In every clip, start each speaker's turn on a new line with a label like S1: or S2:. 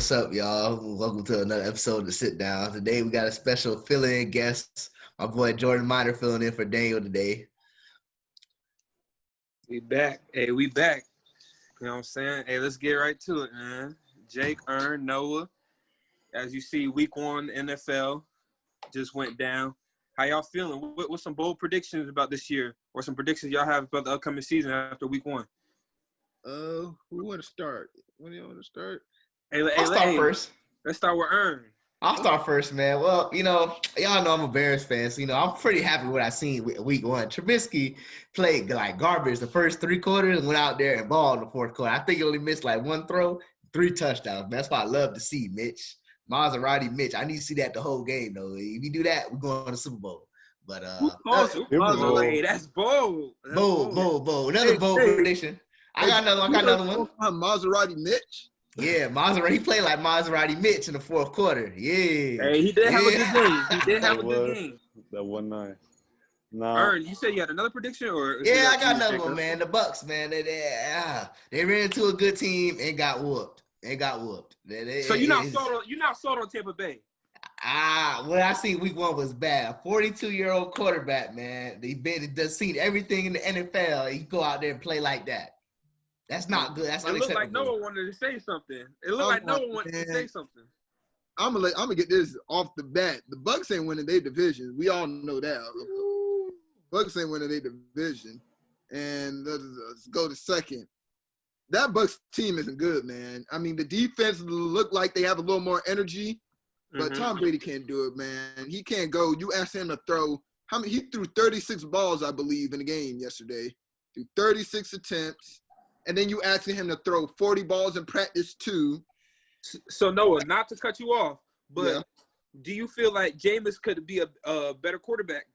S1: what's up, y'all? Welcome to another episode of Sitdown. Today we got a special fill-in guest. My boy Jordan Miner filling in for Daniel today.
S2: We back. Hey, we back. You know what I'm saying? Hey, let's get right to it, man. Jake, Ern, Noah. As you see, week 1 NFL just went down. How y'all feeling? What's some bold predictions about this year? Or some predictions y'all have about the upcoming season after week 1?
S3: Who want to start? When do you want to start?
S1: I'll start first.
S2: Let's start with Ern.
S1: I'll start first, man. Well, y'all know I'm a Bears fan, so, I'm pretty happy with what I seen week 1. Trubisky played like garbage the first 3 quarters and went out there and balled in the 4th quarter. I think he only missed like 1 throw, 3 touchdowns. Man, that's what I love to see, Mitch. Maserati Mitch. I need to see that the whole game, though. If you do that, we're going to the Super Bowl. But
S2: Hey, that's bold.
S1: Bold. Another bold prediction. I got another one.
S3: Maserati Mitch.
S1: Yeah, Maserati. He played like Maserati Mitch in the 4th quarter. Yeah.
S2: Hey, he did have a good game. He did have a good game.
S4: That one night. Nah.
S2: Ern, you said you had another prediction, or?
S1: Yeah, I got another one, man. The Bucs, man. They ran into a good team and got whooped.
S2: So you're not sold on Tampa Bay.
S1: What I seen week 1 was bad. 42-year-old quarterback, man. He's seen everything in the NFL. He go out there and play like that. That's not good. That's unacceptable.
S2: It looked like no one wanted to say something.
S3: I'm gonna get this off the bat. The Bucs ain't winning their division. We all know that. Bucs ain't winning their division. And let's go to second. That Bucs team isn't good, man. I mean, the defense look like they have a little more energy, but Tom Brady can't do it, man. He can't go. You ask him to throw. He threw 36 balls, I believe, in the game yesterday. Threw 36 attempts. And then you asking him to throw 40 balls in practice too.
S2: So Noah, not to cut you off, but do you feel like Jameis could be a better quarterback,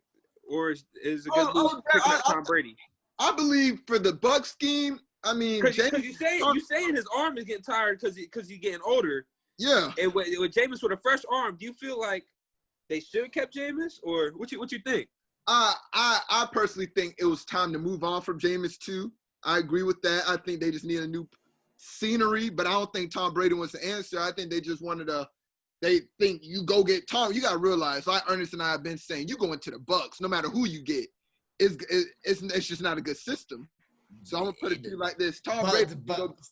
S2: or is it a good move picking up Tom Brady?
S3: I believe for the Bucs scheme, I mean,
S2: because you saying his arm is getting tired because he's getting older.
S3: Yeah.
S2: And with Jameis with a fresh arm, do you feel like they should have kept Jameis, or what you think?
S3: I personally think it was time to move on from Jameis too. I agree with that. I think they just need a new scenery, but I don't think Tom Brady wants to answer. I think they just wanted they think you go get Tom. You got to realize, like Ernest and I have been saying, you go into the Bucs, no matter who you get, it's just not a good system. So I'm going to put it to you like this. Tom Brady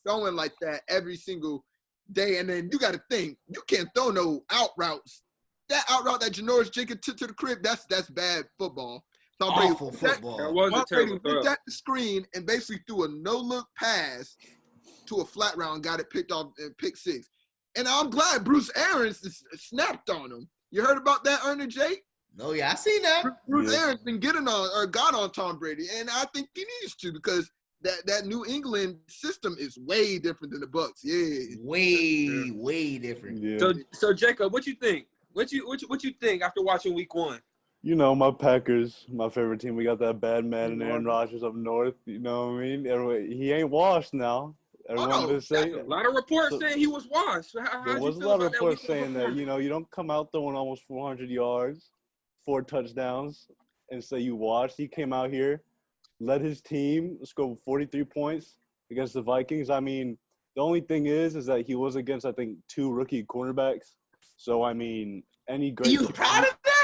S3: throwing like that every single day, and then you got to think, you can't throw no out routes. That out route that Janoris Jenkins took to the crib, that's bad football.
S1: Awful football.
S2: That was a terrible throw.
S3: Looked at the screen and basically threw a no-look pass to a flat round and got it picked off and pick 6. And I'm glad Bruce Arians snapped on him. You heard about that, Ernest Jake?
S1: No, yeah, I seen that.
S3: Bruce Arians been got on Tom Brady, and I think he needs to because that New England system is way different than the Bucs. Yeah,
S1: way different.
S4: Yeah.
S2: So Jacob, what you think? What you think after watching week 1?
S4: My Packers, my favorite team. We got that bad man and Aaron Rodgers up north. You know what I mean? He ain't washed now. Everyone been saying
S2: a lot of reports saying he was washed.
S4: There was a lot of reports saying that, you don't come out throwing almost 400 yards, 4 touchdowns, and say you washed. He came out here, led his team, scored 43 points against the Vikings. I mean, the only thing is that he was against, I think, 2 rookie cornerbacks. So, I mean, any great –
S1: Are you proud of that?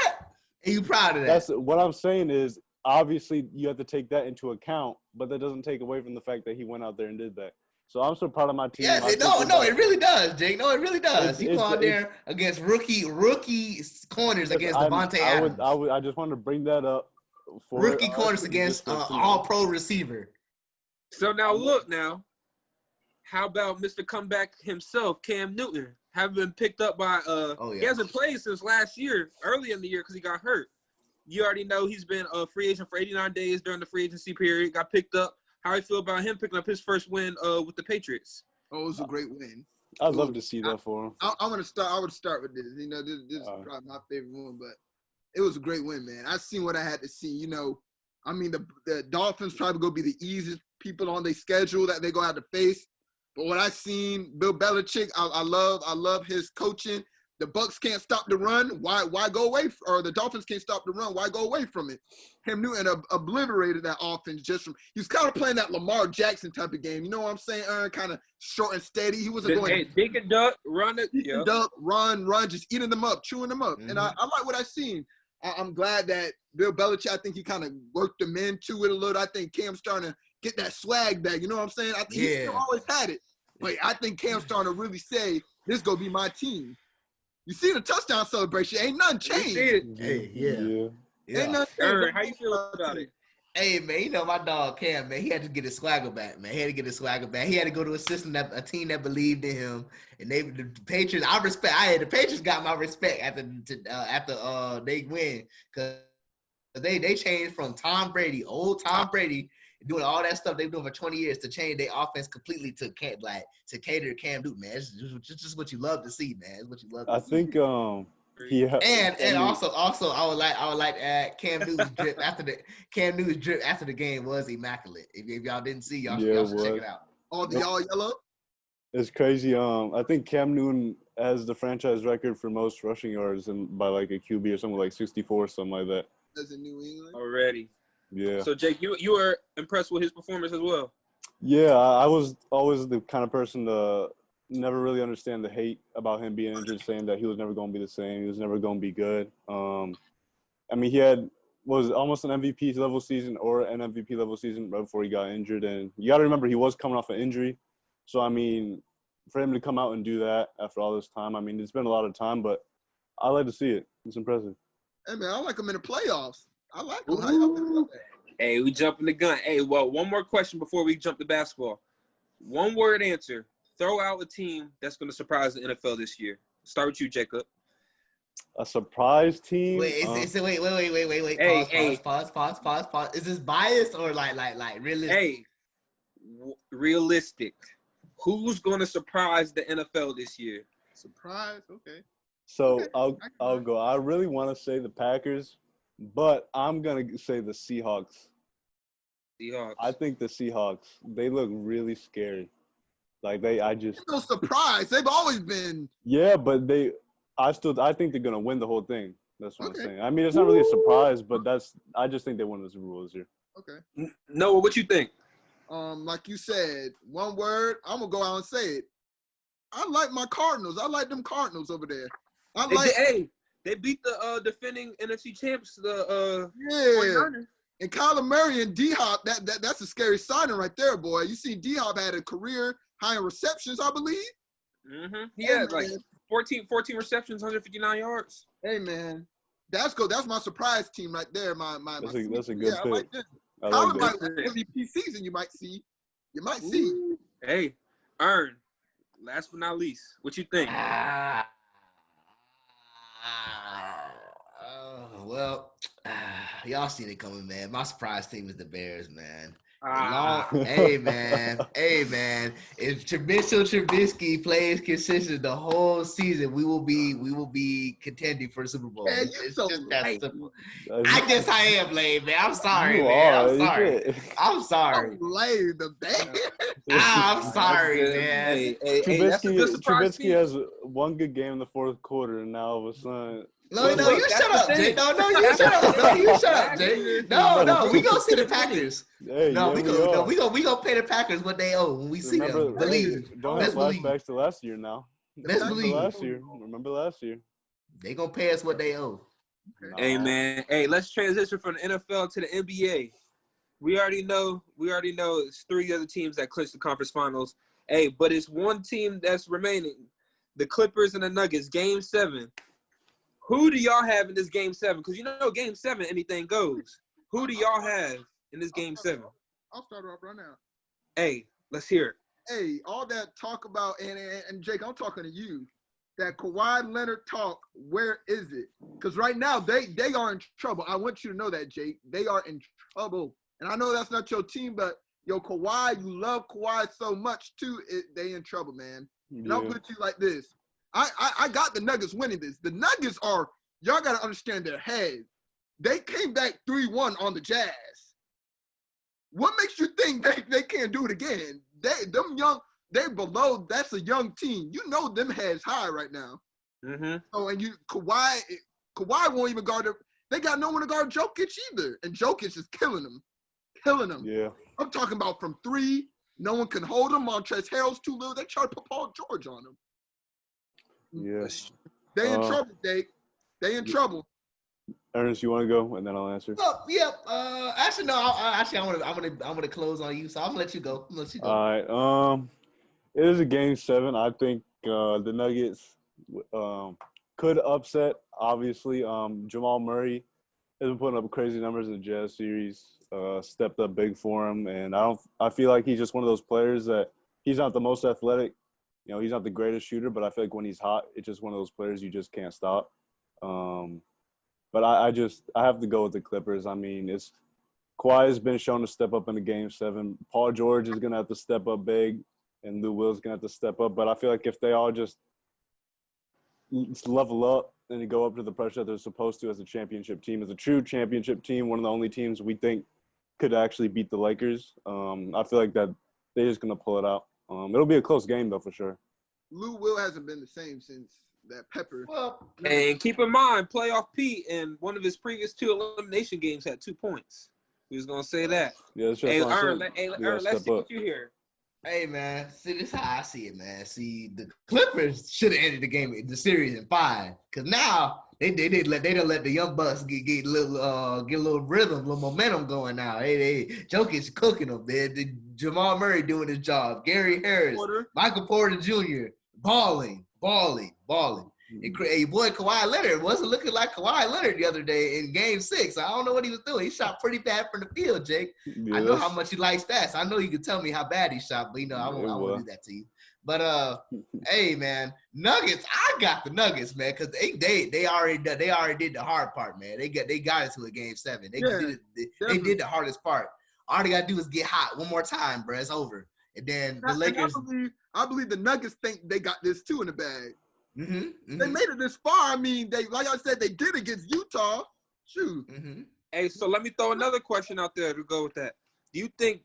S1: Are you proud of that?
S4: That's what I'm saying is, obviously, you have to take that into account, but that doesn't take away from the fact that he went out there and did that. So I'm so proud of my team.
S1: Yeah, no, it really does, Jake. No, it really does. He go out there against rookie corners against Devontae Adams.
S4: I just wanted to bring that up.
S1: Rookie corners against all-pro receiver.
S2: So now, how about Mr. Comeback himself, Cam Newton? Haven't been picked up by He hasn't played since last year, early in the year, because he got hurt. You already know he's been a free agent for 89 days during the free agency period. Got picked up. How do you feel about him picking up his first win with the Patriots?
S3: Oh, it was a great win.
S4: I'd love to see that for him.
S3: I would start with this. This is probably my favorite one, but it was a great win, man. I seen what I had to see. I mean, the Dolphins probably going to be the easiest people on their schedule that they go have to face. But what I seen, Bill Belichick, I love his coaching. The Bucs can't stop the run. Why go away? Or the Dolphins can't stop the run. Why go away from it? Cam Newton obliterated that offense just from. He was kind of playing that Lamar Jackson type of game. You know what I'm saying? Kind of short and steady. He wasn't going.
S2: Hey, dig and duck, run it.
S3: Dig and duck, run, just eating them up, chewing them up. Mm-hmm. And I like what I've seen. I'm glad that Bill Belichick, I think he kind of worked them into it a little. I think Cam's starting to get that swag back. You know what I'm saying? I think he still always had it. But I think Cam's starting to really say, this is going to be my team. You see the touchdown celebration. Ain't nothing changed.
S1: Hey,
S3: Ain't nothing
S2: changed. How you feel about it?
S1: Hey, man, you know my dog Cam, man. He had to get his swagger back, man. He had to go to a system a team that believed in him. And the Patriots, the Patriots got my respect after they win, because they changed from old Tom Brady, doing all that stuff they've been doing for 20 years, to change their offense completely to cater to Cam Newton, man. It's just what you love to see, man. It's what you love to see.
S4: I think
S1: and also I would like to add Cam Newton's drip after the game was immaculate. If y'all didn't see, y'all should check it out.
S3: Oh, the all yellow?
S4: It's crazy. I think Cam Newton has the franchise record for most rushing yards by like a QB or something like 64, something like that.
S3: As in New England?
S2: Already.
S4: Yeah.
S2: So Jake, you were impressed with his performance as well?
S4: Yeah, I was always the kind of person to never really understand the hate about him being injured, saying that he was never going to be the same. He was never going to be good. I mean, he was almost an MVP level season or an MVP level season right before he got injured. And you got to remember, he was coming off an injury. So, I mean, for him to come out and do that after all this time, I mean, it's been a lot of time, but I like to see it. It's impressive.
S3: Hey, man, I like him in the playoffs. I like him. How y'all feel about that?
S2: Hey, we jumping the gun. Hey, well, one more question before we jump to basketball. One word answer. Throw out a team that's going to surprise the NFL this year. Start with you, Jacob.
S4: A surprise team?
S1: Wait.
S2: Hey,
S1: pause. Is this biased or like realistic?
S2: Hey, realistic. Who's going to surprise the NFL this year?
S3: Surprise? Okay.
S4: So I'll go. I really want to say the Packers, but I'm going to say the Seahawks. I think the Seahawks, they look really scary. Like I
S3: no surprise. They've always been.
S4: Yeah, but I think they're gonna win the whole thing. That's what I'm saying. I mean, it's not really a surprise, but I just think they won the Super Bowl this year.
S3: Okay.
S2: Noah, what you think?
S3: Like you said, one word. I'm gonna go out and say it. I like my Cardinals. I like them Cardinals over there.
S2: They beat the defending NFC champs. The
S3: 49ers. And Kyler Murray and D-Hop, that's a scary signing right there, boy. You see D-Hop had a career high in receptions, I believe.
S2: Mm-hmm. He had like 14 receptions, 159 yards.
S3: Hey, man. That's good. That's my surprise team right there. That's
S4: a good pick.
S3: I like this. Kyler might win MVP season, you might see.
S2: Hey, Ern, last but not least, what you think?
S1: Y'all seen it coming, man. My surprise team is the Bears, man. Hey, man. If Trubisky plays consistent the whole season, we will be contending for the Super Bowl.
S3: Man,
S1: it's just that simple. I guess I am lame, man. I'm sorry, I'm sorry.
S3: I'm lame, the Bears.
S1: I'm sorry, man.
S4: Trubisky has one good game in the fourth quarter, and now all of a sudden.
S1: No, you shut up, Jay. No, you shut up, Jay. No, we gonna see the Packers.
S4: Hey,
S1: we gonna pay the Packers what they owe when we see them. Believe.
S4: Don't have flashbacks to last year now.
S1: Let's believe.
S4: Remember last year.
S1: They gonna pay us what they owe.
S2: Hey, man. Hey, let's transition from the NFL to the NBA. We already know it's 3 other teams that clinched the conference finals. Hey, but it's one team that's remaining. The Clippers and the Nuggets, Game 7. Who do y'all have in this Game 7? Because Game 7, anything goes. Who do y'all have in this Game 7?
S3: I'll start off right now.
S2: Hey, let's hear it.
S3: Hey, all that talk about, and Jake, I'm talking to you, that Kawhi Leonard talk, where is it? Because right now, they are in trouble. I want you to know that, Jake. They are in trouble. And I know that's not your team, but, Kawhi, you love Kawhi so much, too. They in trouble, man. Yeah. And I'll put it to you like this. I got the Nuggets winning this. The Nuggets y'all got to understand their head. They came back 3-1 on the Jazz. What makes you think they can't do it again? They're below, that's a young team. Them heads high right now.
S2: Mm-hmm.
S3: So and Kawhi won't even guard. They got no one to guard Jokic either, and Jokic is killing them.
S4: Yeah.
S3: I'm talking about from 3. No one can hold him. Montrezl Harrell's too little. They try to put Paul George on him.
S4: Yeah.
S3: They in trouble, Dake. They in trouble.
S4: Ernest, you want to go, and then I'll answer.
S1: Well, yeah. Actually, no. I want to close on you, so I'm gonna let you go.
S4: All right. It is a game 7. I think the Nuggets could upset. Obviously, Jamal Murray has been putting up crazy numbers in the Jazz series. Stepped up big for him, and I feel like he's just one of those players that he's not the most athletic. You know, he's not the greatest shooter, but I feel like when he's hot, it's just one of those players you just can't stop. But I have to go with the Clippers. I mean, Kawhi has been shown to step up in the game 7. Paul George is gonna have to step up big, and Lou Will's gonna have to step up. But I feel like if they all just level up and go up to the pressure that they're supposed to as a championship team, as a true championship team, one of the only teams we think could actually beat the Lakers. I feel like that they're just gonna pull it out. It'll be a close game though for sure.
S3: Lou Will hasn't been the same since that Pepper.
S2: Well, and keep in mind, playoff Pete in one of his previous 2 elimination games had 2 points. We was gonna say that.
S4: Yeah, that's just
S2: hey,
S4: Ern,
S2: let's see what you hear.
S1: Hey man, see this is how I see it, man. See, the Clippers should have ended the series in 5, because now they don't let the young Bucks get a little rhythm, a little momentum going now. Jokic cooking them, man. Jamal Murray doing his job. Gary Harris, Michael Porter Jr. balling. And your boy Kawhi Leonard wasn't looking like Kawhi Leonard the other day in Game 6. I don't know what he was doing. He shot pretty bad from the field, Jake. Yes. I know how much you like stats. I know you can tell me how bad he shot, but I won't do that to you. But hey man, Nuggets. I got the Nuggets, man, because they already did the hard part, man. They got into a Game 7. They did the hardest part. All they gotta do is get hot one more time, bro. It's over. And then the Lakers.
S3: I believe the Nuggets think they got this too in the bag.
S1: Mm-hmm.
S3: They made it this far. I mean, like I said, they did against Utah. Shoot.
S1: Mm-hmm.
S2: Hey, so let me throw another question out there to go with that. Do you think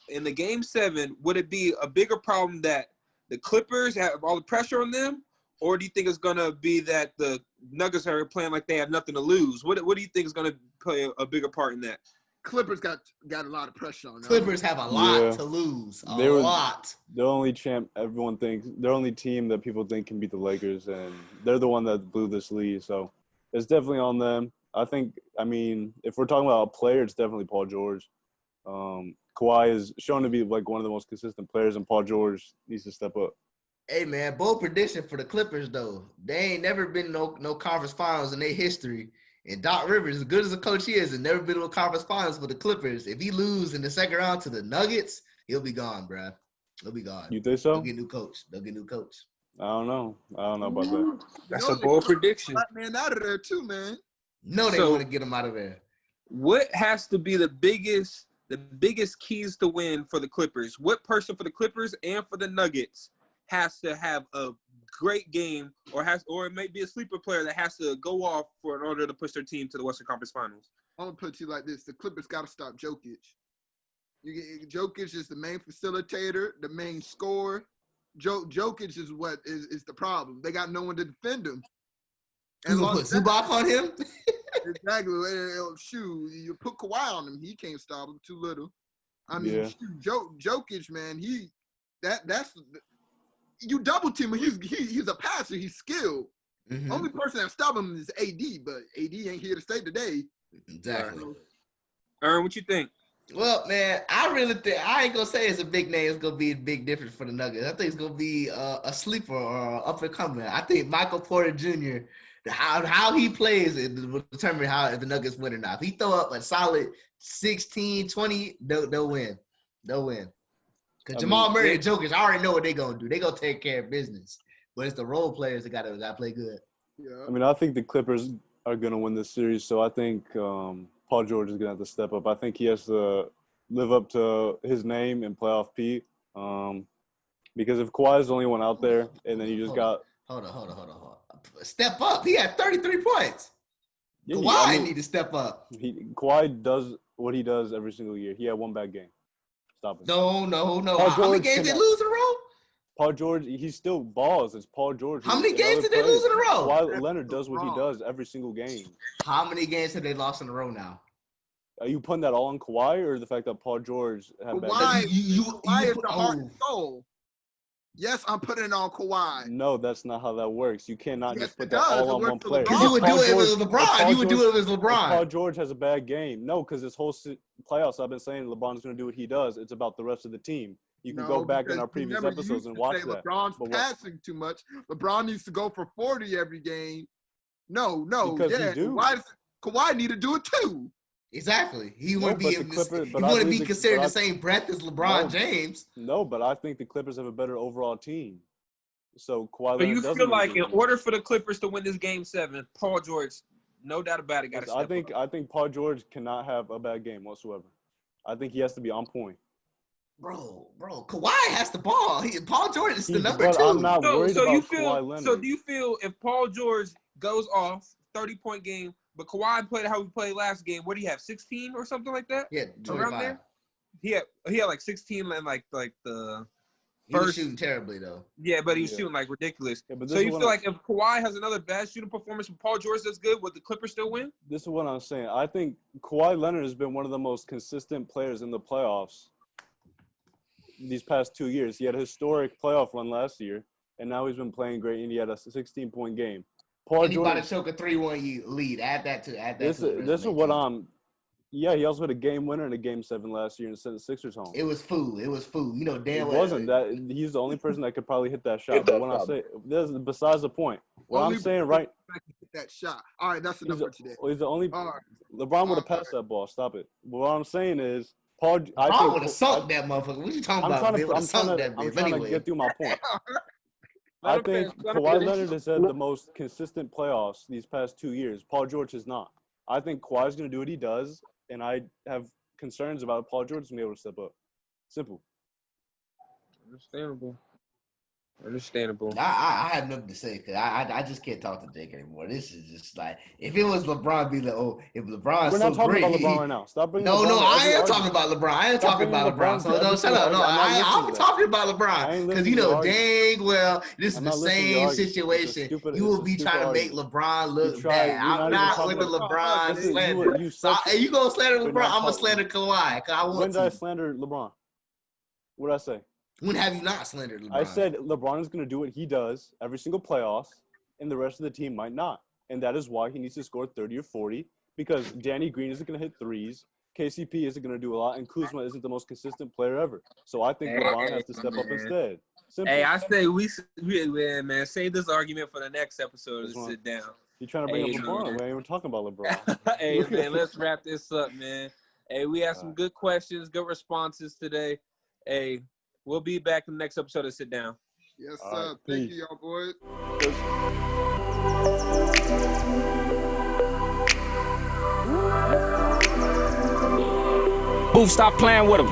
S2: in the Game 7, would it be a bigger problem that the Clippers have all the pressure on them, or do you think it's gonna be that the Nuggets are playing like they have nothing to lose? What do you think is gonna play a bigger part in that?
S3: Clippers got a lot of pressure on them.
S1: Clippers have a lot to lose. A lot.
S4: The only champ everyone thinks, their only team that people think can beat the Lakers, and they're the one that blew this lead. So it's definitely on them. I mean, if we're talking about a player, it's definitely Paul George. Kawhi is shown to be like one of the most consistent players, and Paul George needs to step up.
S1: Hey man, bold prediction for the Clippers though. They ain't never been no conference finals in their history. And Doc Rivers, as good as a coach he is, has never been to a conference finals with the Clippers. If he lose in the second round to the Nuggets, he'll be gone, bro. He'll be gone.
S4: You think so?
S1: They'll get a new coach.
S4: I don't know about that.
S2: That's a bold prediction.
S3: Man, out of there too, man.
S1: No, they want to get him out of there.
S2: What has to be the biggest keys to win for the Clippers? What person for the Clippers and for the Nuggets has to have a great game, or it may be a sleeper player that has to go off in order to push their team to the Western Conference Finals?
S3: I'm gonna put you like this: the Clippers got to stop Jokic. Jokic is the main facilitator, the main scorer. Jokic is what is the problem. They got no one to defend him.
S1: And you put Zubac on him?
S3: Exactly. Shoot, you put Kawhi on him, he can't stop him. Too little. I mean, Jokic, man, that's. You double team him. He's a passer. He's skilled. Mm-hmm. Only person that stop him is AD, but AD ain't here to stay today.
S1: Exactly.
S2: Ern, what you think?
S1: Well, man, I really think I ain't gonna say it's a big name. It's gonna be a big difference for the Nuggets. I think it's gonna be a sleeper or up and coming. I think Michael Porter Jr. How he plays will determine if the Nuggets win or not. If he throw up a solid 16, 20, they'll win. They'll win. Because Jamal Murray and Jokic, I already know what they're going to do. They're going to take care of business. But it's the role players that got to play good.
S3: Yeah.
S4: I mean, I think the Clippers are going to win this series, so I think Paul George is going to have to step up. I think he has to live up to his name in playoff P. Because if Kawhi is the only one out there, and then you just got –
S1: Hold on. Step up. He had 33 points. Yeah, Kawhi need to step up.
S4: Kawhi does what he does every single year. He had one bad game. Stop it.
S1: No. How many games they lose in a row?
S4: Paul George, he still balls. It's Paul George.
S1: How many games did they lose in a row?
S4: Kawhi Leonard does what he does every single game.
S1: How many games have they lost in a row now?
S4: Are you putting that all on Kawhi or the fact that Paul George had bad
S3: games? Kawhi is the heart and soul. Yes, I'm putting it on Kawhi.
S4: No, that's not how that works. You cannot just put that all on one player.
S1: Because you would do it with LeBron. You would do it with LeBron.
S4: Paul George has a bad game. No, because this whole playoffs, I've been saying LeBron's going to do what he does. It's about the rest of the team. You can go back in our previous episodes and watch that.
S3: LeBron's passing too much. LeBron needs to go for 40 every game. No.
S4: Because he do.
S3: Kawhi need to do it too.
S1: Exactly. He wouldn't be considered the same breadth as LeBron James.
S4: No, but I think the Clippers have a better overall team. So Kawhi
S2: Leonard doesn't. So you feel like in order for the Clippers to win this Game 7, Paul George, no doubt about it, got to step up.
S4: I think Paul George cannot have a bad game whatsoever. I think he has to be on point.
S1: Bro, Kawhi has the ball. Paul George is the number 2.
S4: I'm not worried about Kawhi Leonard.
S2: So do you feel if Paul George goes off 30-point game, but Kawhi played how he played last game, what do you have, 16 or something like that?
S1: Yeah, 25.
S2: Around there? He had like 16 and like the
S1: he was shooting terribly though.
S2: Yeah, but he was shooting like ridiculous. Yeah, so you feel like if Kawhi has another bad shooting performance and Paul George does good, would the Clippers still win?
S4: This is what I'm saying. I think Kawhi Leonard has been one of the most consistent players in the playoffs these past 2 years. He had a historic playoff run last year, and now he's been playing great, and he had a 16-point game.
S1: Paul George about to choke a 3-1 lead. Add that to
S4: this is what I'm. Yeah, he also had a game winner in a Game 7 last year and sent the Sixers home.
S1: It was food. You know, damn.
S4: It wasn't that. He's the only person that could probably hit that shot. But when I say this, is besides the point. What I'm saying, right?
S3: That shot. All right, that's enough for today.
S4: He's the only. Right. LeBron would have passed that ball. Stop it. But what I'm saying is, Paul.
S1: I would have sunk that motherfucker. What you talking about?
S4: I'm trying to get through my point. I think Kawhi Leonard has had the most consistent playoffs these past 2 years. Paul George has not. I think Kawhi's going to do what he does, and I have concerns about Paul George being able to step up. Simple.
S2: Understandable.
S1: I have nothing to say because I just can't talk to Jake anymore. This is just like if it was LeBron, be like, oh, if LeBron's
S4: we're not talking about LeBron right now. Stop bringing.
S1: No, I am talking about LeBron. I am talking about LeBron. So no, shut up. No, I'm talking about LeBron because you know dang well this is the same situation. You will be trying to make LeBron look bad. I'm not with the LeBron slander. Hey, you gonna slander LeBron? I'm gonna slander Kawhi.
S4: When did I slander LeBron? What did I say?
S1: When have you not slandered LeBron?
S4: I said LeBron is going to do what he does every single playoffs, and the rest of the team might not. And that is why he needs to score 30 or 40, because Danny Green isn't going to hit threes, KCP isn't going to do a lot, and Kuzma isn't the most consistent player ever. So I think LeBron has to step up instead. Simple.
S2: Hey, I say we man, save this argument for the next episode and sit down.
S4: You're trying to bring up LeBron. We ain't even talking about LeBron.
S2: Hey, man, let's wrap this up, man. Hey, we had some good questions, good responses today. Hey, we'll be back in the next episode of Sit Down.
S3: Yes, sir. Thank you, y'all boys.
S5: Booth, stop playing with him.